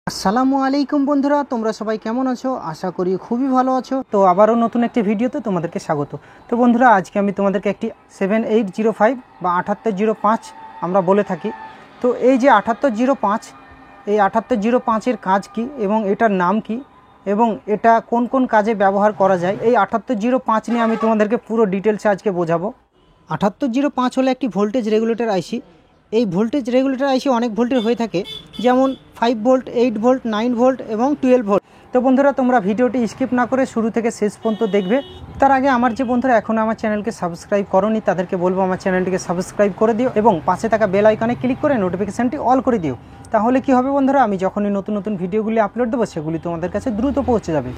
আসসালামু আলাইকুম বন্ধুরা, তোমরা সবাই কেমন আছো? আশা করি খুবই ভালো আছো। তো আবারও নতুন একটি ভিডিওতে তোমাদেরকে স্বাগত। তো বন্ধুরা, আজকে আমি তোমাদেরকে একটি 7805 বা 7805 আমরা বলে থাকি। তো এই যে 7805, এই 7805-এর কাজ কি এবং এটার নাম কি এবং এটা কোন কোন কাজে ব্যবহার করা যায়, এই 7805 নিয়ে আমি তোমাদেরকে পুরো ডিটেলসে আজকে বোঝাবো। 7805 হলো একটি ভোল্টেজ রেগুলেটর আইসি। এই ভোল্টেজ রেগুলেটর আইসি অনেক ভোল্টের হয়ে থাকে, যেমন 5 ভোল্ট, 8 ভোল্ট, 9 ভোল্ট এবং 12 ভোল্ট। তো বন্ধুরা, তোমরা ভিডিওটি স্কিপ না করে শুরু থেকে শেষ পর্যন্ত দেখবে। তার আগে আমার যে বন্ধুরা এখনও আমার চ্যানেলকে সাবস্ক্রাইব করোনি, তাদেরকে বলবো আমার চ্যানেলটিকে সাবস্ক্রাইব করে দিও এবং পাশে থাকা বেল আইকনে ক্লিক করে নোটিফিকেশানটি অল করে দিও। তাহলে কি হবে বন্ধুরা, আমি যখনই নতুন নতুন ভিডিওগুলি আপলোড দেবো সেগুলি তোমাদের কাছে দ্রুত পৌঁছে যাবে।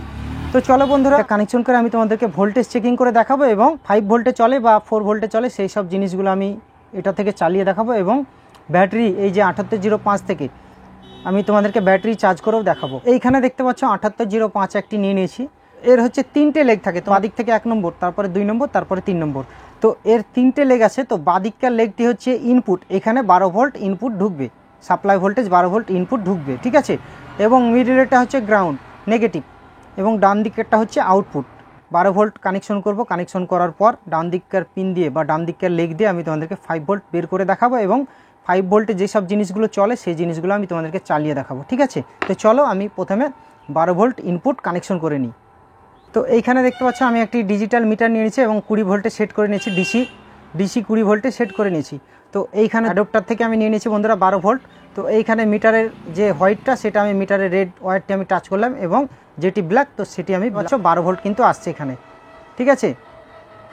তো চলো বন্ধুরা, কানেকশন করে আমি তোমাদেরকে ভোল্টেজ চেকিং করে দেখাবো এবং 5 ভোল্টে চলে বা 4 ভোল্টে চলে সেই সব জিনিসগুলো আমি এটা থেকে চালিয়ে দেখাবো। এবং ব্যাটারি এই যে 7805 থেকে আমি তোমাদেরকে ব্যাটারি চার্জ করেও দেখাবো। এইখানে দেখতে পাচ্ছ 7805 একটি নিয়ে নিয়েছি। এর হচ্ছে 3টে লেগ থাকে, তো বাদিক থেকে 1 নম্বর, তারপরে 2 নম্বর, তারপরে 3 নম্বর। তো এর 3টে লেগ আছে। তো বাদিককার লেগটি হচ্ছে ইনপুট, এখানে 12 ভোল্ট ইনপুট ঢুকবে, সাপ্লাই ভোল্টেজ 12 ভোল্ট ইনপুট ঢুকবে, ঠিক আছে। এবং মিডলেরটা হচ্ছে গ্রাউন্ড নেগেটিভ এবং ডান দিকেরটা হচ্ছে আউটপুট। 12 ভোল্ট কানেকশন করব। কানেকশন করার পর ডান দিককার পিন দিয়ে বা ডান দিককার লেগ দিয়ে আমি তোমাদেরকে 5 ভোল্ট বের করে দেখাবো এবং 5 ভোল্টে যেসব জিনিসগুলো চলে সেই জিনিসগুলো আমি তোমাদেরকে চালিয়ে দেখাবো, ঠিক আছে। তো চলো আমি প্রথমে 12 ভোল্ট ইনপুট কানেকশন করে নিই। তো এইখানে দেখতে পাচ্ছ আমি একটি ডিজিটাল মিটার নিয়ে নিয়েছি এবং 20 ভোল্টে সেট করে নিয়েছি, ডিসি 20 ভোল্টে সেট করে নিয়েছি। তো এইখানে অ্যাডাপ্টার থেকে আমি নিয়ে নিয়েছি বন্ধুরা 12 ভোল্ট। তো এইখানে মিটারের যে হোয়াইটটা সেটা আমি মিটারের রেড ওয়্যারটি আমি টাচ করলাম এবং যেটি ব্ল্যাক তো সেটি আমি 12 ভোল্ট কিন্তু আসছে এখানে, ঠিক আছে,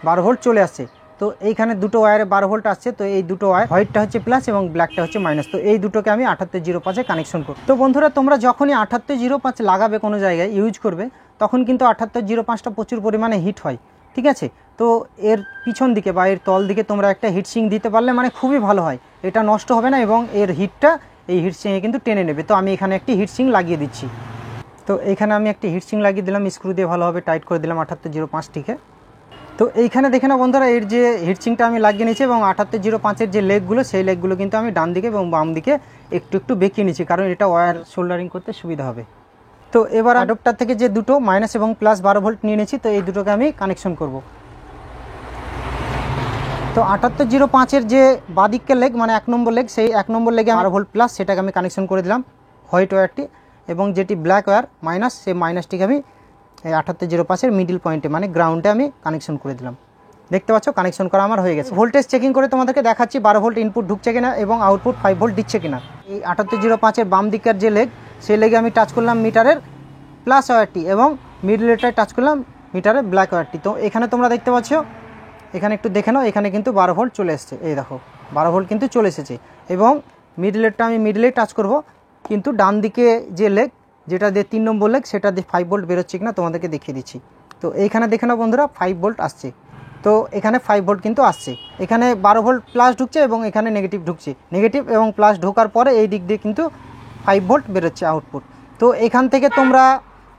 12 ভোল্ট চলে আসছে। তো এইখানে দুটো ওয়্যারে 12 ভোল্ট আসছে। তো এই দুটো ওয়্যার, হোয়াইটটা হচ্ছে প্লাস এবং ব্ল্যাকটা হচ্ছে মাইনাস। তো এই দুটোকে আমি 7805-এ কানেকশন করব। তো বন্ধুরা, তোমরা যখনই 7805 লাগাবে কোনো জায়গায় ইউজ করবে, তখন কিন্তু 7805টা প্রচুর পরিমাণে হিট হয়, ঠিক আছে। তো এর পিছন দিকে বা এর তল দিকে তোমরা একটা হিটসিং দিতে পারলে মানে খুবই ভালো হয়, এটা নষ্ট হবে না এবং এর হিটটা এই হিটসিংয়ে কিন্তু টেনে নেবে। তো আমি এখানে একটি হিটসিং লাগিয়ে দিচ্ছি। তো এইখানে আমি একটি হিটসিং লাগিয়ে দিলাম, স্ক্রু দিয়ে ভালোভাবে টাইট করে দিলাম 7805টিকে। তো এইখানে দেখে না বন্ধুরা, এর যে হিটসিংটা আমি লাগিয়ে নিয়েছি এবং 7805-এর যে লেগগুলো সেই লেগগুলো কিন্তু আমি ডান দিকে এবং বাম দিকে একটু একটু বেঁকিয়ে নিয়েছি, কারণ এটা ওয়্যার সোল্ডারিং করতে সুবিধা হবে। তো এবার অ্যাডাপ্টার থেকে যে দুটো মাইনাস এবং প্লাস 12 ভোল্ট নিয়ে নিয়েছি, তো এই দুটোকে আমি কানেকশন করব। তো 7805-এর যে বাদিকের লেগ মানে 1 নম্বর লেগ, সেই 1 নম্বর লেগে 12 ভোল্ট প্লাস সেটাকে আমি কানেকশন করে দিলাম হোয়াইট ওয়্যারটি, এবং যেটি ব্ল্যাক ওয়্যার মাইনাস সেই মাইনাসটিকে আমি এই 7805-এর মিডিল পয়েন্টে মানে গ্রাউন্ডে আমি কানেকশন করে দিলাম। দেখতে পাচ্ছ কানেকশন করা আমার হয়ে গেছে। ভোল্টেজ চেকিং করে তোমাদেরকে দেখাচ্ছি 12 ভোল্ট ইনপুট ঢুকছে কিনা এবং আউটপুট 5 ভোল্ট দিচ্ছে কিনা। এই 7805-এর বাম দিকের যে লেগ সেই লেগে আমি টাচ করলাম মিটারের প্লাস ওয়্যারটি এবং মিডলেটায় টাচ করলাম মিটারের ব্ল্যাক ওয়্যারটি। তো এখানে তোমরা দেখতে পাচ্ছ, এখানে একটু দেখে নাও, এখানে কিন্তু 12 ভোল্ট চলে এসেছে, এই দেখো 12 ভোল্ট কিন্তু চলে এসেছে। এবং মিডলেরটা আমি মিডলেই টাচ করব, কিন্তু ডান দিকে যে লেগ যেটা দিয়ে 3 নম্বর লেগ সেটা দিয়ে 5 ভোল্ট বেরোচ্ছে কিনা তোমাদেরকে দেখিয়ে দিচ্ছি। তো এইখানে দেখে নাও বন্ধুরা 5 ভোল্ট আসছে। তো এখানে 5 ভোল্ট কিন্তু আসছে, এখানে 12 ভোল্ট প্লাস ঢুকছে এবং এখানে নেগেটিভ ঢুকছে, নেগেটিভ এবং প্লাস ঢোকার পরে এই দিক দিয়ে কিন্তু 5 ভোল্ট বেরোচ্ছে আউটপুট। তো এখান থেকে তোমরা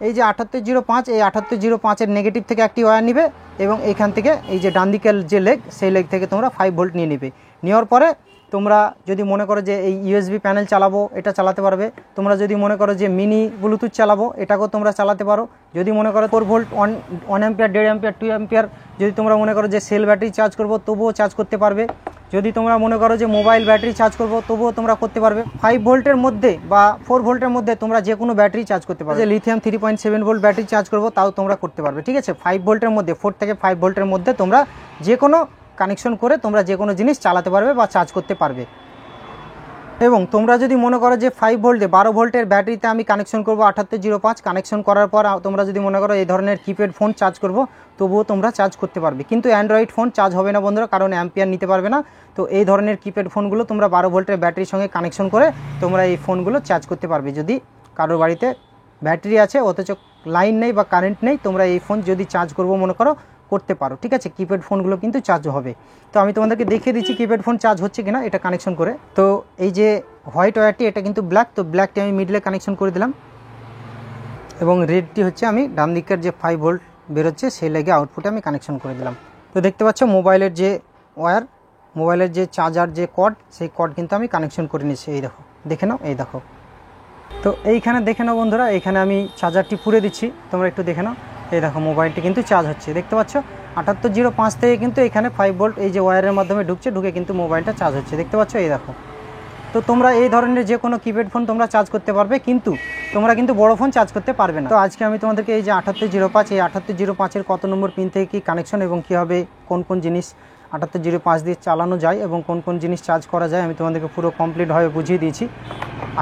এই যে 7805, এই 7805-এর নেগেটিভ থেকে একটি ওয়্যার নিবে এবং এইখান থেকে এই যে ডান দিকের যে লেগ সেই লেগ থেকে তোমরা 5 ভোল্ট নিয়ে নেবে। নেওয়ার পরে তোমরা যদি মনে করো যে এই ইউএসবি প্যানেল চালাবো, এটা চালাতে পারবে। তোমরা যদি মনে করো যে মিনি ব্লুটুথ চালাবো, এটাকেও তোমরা চালাতে পারো। যদি মনে করো 4 ভোল্ট 1 অ্যাম্পিয়ার, 1.5 অ্যাম্পিয়ার, 2 অ্যাম্পিয়ার যদি তোমরা মনে করো যে সেল ব্যাটারি চার্জ করবো তবুও চার্জ করতে পারবে। যদি তোমরা মনে করো যে মোবাইল ব্যাটারি চার্জ করবো তবুও তোমরা করতে পারবে। 5 ভোল্টের মধ্যে বা 4 ভোল্টের মধ্যে তোমরা যে কোনো ব্যাটারি চার্জ করতে পারবে। যে লিথিয়াম 3.7 ভোল্ট ব্যাটারি চার্জ করবো তাও তোমরা করতে পারবে, ঠিক আছে। 5 ভোল্টের মধ্যে, 4 থেকে 5 ভোল্টের মধ্যে তোমরা যে কোনো কানেকশন করে তোমরা যে কোনো জিনিস চালাতে পারবে বা চার্জ করতে পারবে। এবং তোমরা যদি মনে করো যে 5 ভোল্টে 12 ভোল্টের ব্যাটারিতে আমি কানেকশন করবো 7805, কানেকশন করার পর তোমরা যদি মনে করো এই ধরনের কিপ্যাড ফোন চার্জ করবো তবুও তোমরা চার্জ করতে পারবে। কিন্তু অ্যান্ড্রয়েড ফোন চার্জ হবে না বন্ধুরা, কারণ অ্যাম্পিয়ার নিতে পারবে না। তো এই ধরনের কিপ্যাড ফোনগুলো তোমরা 12 ভোল্টের ব্যাটারির সঙ্গে কানেকশন করে তোমরা এই ফোনগুলো চার্জ করতে পারবে। যদি কারোর বাড়িতে ব্যাটারি আছে অথচ লাইন নেই বা কারেন্ট নেই, তোমরা এই ফোন যদি চার্জ করবো মনে করো করতে পারো, ঠিক আছে। কিপ্যাড ফোনগুলো কিন্তু চার্জ হবে। তো আমি তোমাদেরকে দেখিয়ে দিচ্ছি কিপ্যাড ফোন চার্জ হচ্ছে কিনা এটা কানেকশন করে। তো এই যে হোয়াইট ওয়্যারটি এটা কিন্তু ব্ল্যাক, তো ব্ল্যাকটি আমি মিডলে কানেকশন করে দিলাম এবং রেডটি হচ্ছে আমি ডান দিকের যে 5 ভোল্ট বেরোচ্ছে সেই লেগে আউটপুটে আমি কানেকশন করে দিলাম। তো দেখতে পাচ্ছ মোবাইলের যে ওয়্যার, মোবাইলের যে চার্জার যে কর্ড সেই কর্ড কিন্তু আমি কানেকশন করে নিয়েছি, এই দেখো, দেখে নাও, এই দেখো। তো এইখানে দেখে নাও বন্ধুরা, এখানে আমি চার্জারটি পুরে দিচ্ছি, তোমরা একটু দেখে নাও। এই দেখো মোবাইলটি কিন্তু চার্জ হচ্ছে, দেখতে পাচ্ছ 7805 থেকে কিন্তু এখানে 5 ভোল্ট এই যে ওয়্যারের মাধ্যমে ঢুকে কিন্তু মোবাইলটা চার্জ হচ্ছে, দেখতে পাচ্ছ। এই দেখো, তো তোমরা এই ধরনের যে কোনো কিপ্যাড ফোন তোমরা চার্জ করতে পারবে, কিন্তু তোমরা কিন্তু বড় ফোন চার্জ করতে পারবে না। তো আজকে আমি তোমাদেরকে এই যে 7805, এই 7805-এর কত নম্বর পিন থেকে কী কানেকশন এবং কীভাবে কোন কোন জিনিস 7805 দিয়ে চালানো যায় এবং কোন কোন জিনিস চার্জ করা যায় আমি তোমাদেরকে পুরো কমপ্লিটভাবে বুঝিয়ে দিয়েছি।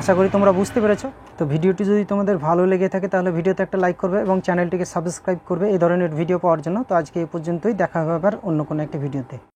আশা করি তোমরা বুঝতে পেরেছো। তো ভিডিওটি যদি তোমাদের ভালো লেগে থাকে তাহলে ভিডিওতে একটা লাইক করবে এবং চ্যানেলটিকে সাবস্ক্রাইব করবে এই ধরনের ভিডিও পাওয়ার জন্য। তো আজকে এই পর্যন্তই, দেখা হবে আবার অন্য কোনো একটা ভিডিওতে।